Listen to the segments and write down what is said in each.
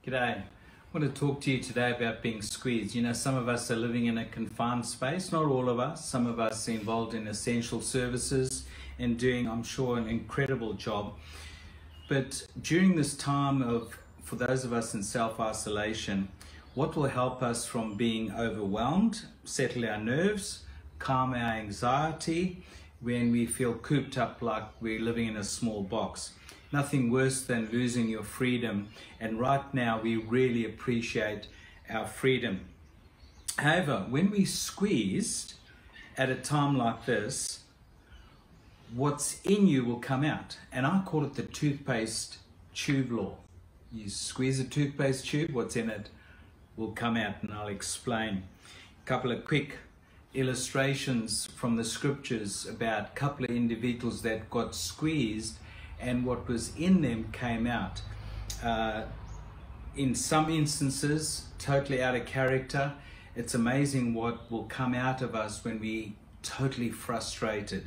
G'day. I want to talk to you today about being squeezed. You know, some of us are living in a confined space, not all of us. Some of us are involved in essential services and doing, I'm sure, an incredible job. But during this time for those of us in self-isolation, what will help us from being overwhelmed, settle our nerves, calm our anxiety when we feel cooped up like we're living in a small box? Nothing worse than losing your freedom, and right now we really appreciate our freedom. However, when we're squeezed at a time like this, what's in you will come out, and I call it the Toothpaste Tube Law. You squeeze a toothpaste tube, what's in it will come out, and I'll explain. A couple of quick illustrations from the scriptures about a couple of individuals that got squeezed and what was in them came out. In some instances, totally out of character. It's amazing what will come out of us when we totally frustrated.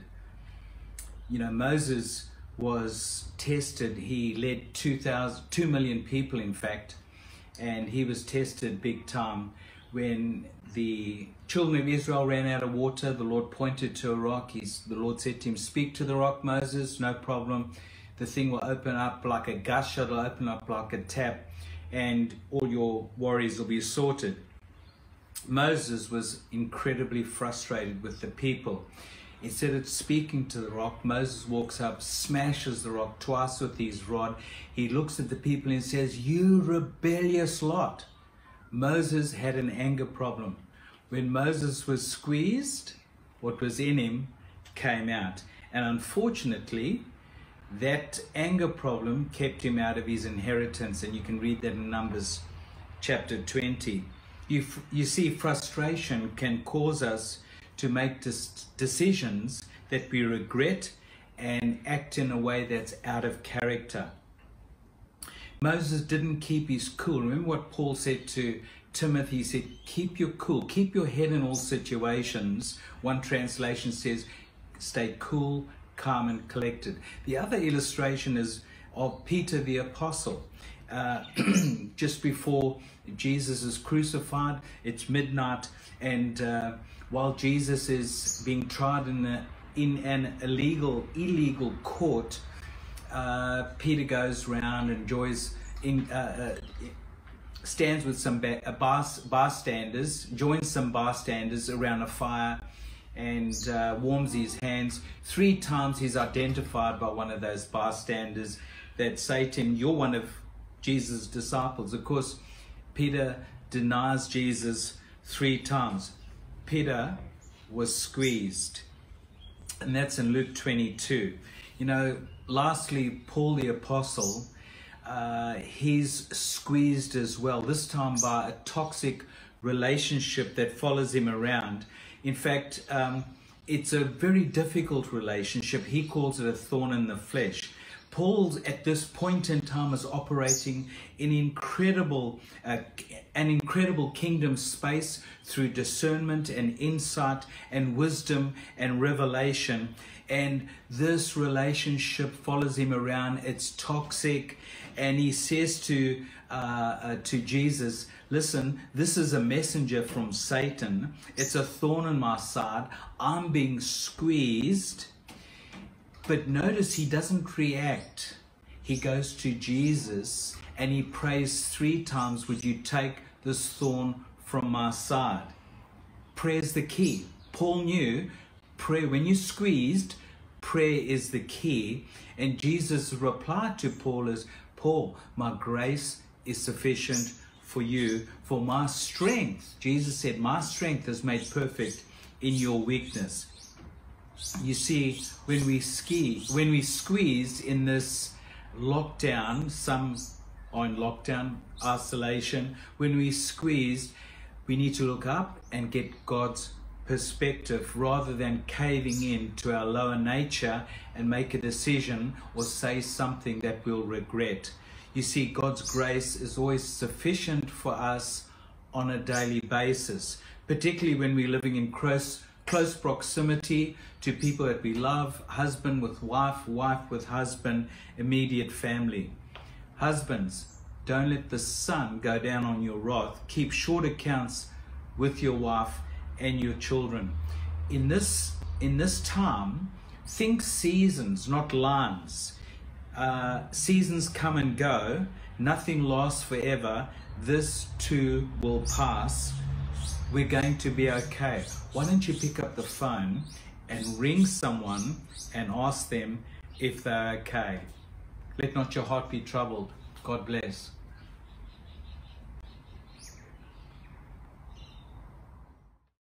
You know, Moses was tested. He led 2 million people, in fact, and he was tested big time. When the children of Israel ran out of water, the Lord pointed to a rock. The Lord said to him, "Speak to the rock, Moses, no problem. The thing will open up like a gush, it'll open up like a tap, and all your worries will be sorted." Moses was incredibly frustrated with the people. Instead of speaking to the rock, Moses walks up, smashes the rock twice with his rod. He looks at the people and says, "You rebellious lot." Moses had an anger problem. When Moses was squeezed, what was in him came out. And unfortunately, that anger problem kept him out of his inheritance, and you can read that in Numbers chapter 20. You see, frustration can cause us to make decisions that we regret and act in a way that's out of character. Moses didn't keep his cool. Remember what Paul said to Timothy? He said, keep your cool, keep your head in all situations. One translation says, stay cool, calm and collected. The other illustration is of Peter the Apostle. Just before Jesus is crucified, it's midnight, and while Jesus is being tried in an illegal court, Peter goes around and stands with some bystanders, joins some bystanders around a fire, and warms his hands. 3 times he's identified by one of those bystanders that say to him, "You're one of Jesus' disciples." Of course, Peter denies Jesus 3 times. Peter was squeezed, and that's in Luke 22. You know, lastly, Paul the Apostle, he's squeezed as well, this time by a toxic relationship that follows him around. In fact, it's a very difficult relationship. He calls it a thorn in the flesh. Paul, at this point in time, is operating in an incredible kingdom space through discernment and insight and wisdom and revelation. And this relationship follows him around. It's toxic. And he says to Jesus, "Listen, this is a messenger from Satan. It's a thorn in my side. I'm being squeezed." But notice he doesn't react. He goes to Jesus and he prays 3 times, "Would you take this thorn from my side?" Prayer is the key. Paul knew prayer, when you're squeezed, prayer is the key. And Jesus' reply to Paul is, "Paul, my grace is sufficient for you, for my strength," Jesus said, "my strength is made perfect in your weakness." You see, when we squeeze in this lockdown, some are in lockdown, isolation, when we squeeze, we need to look up and get God's perspective rather than caving in to our lower nature and make a decision or say something that we'll regret. You see, God's grace is always sufficient for us on a daily basis, particularly when we're living in close proximity to people that we love, husband with wife, wife with husband, immediate family. Husbands, Don't let the sun go down on your wrath. Keep short accounts with your wife and your children. In this time, think seasons, not lines. Seasons come and go. Nothing lasts forever. This too will pass. We're going to be okay. Why don't you pick up the phone and ring someone and ask them if they're okay? Let not your heart be troubled. God bless.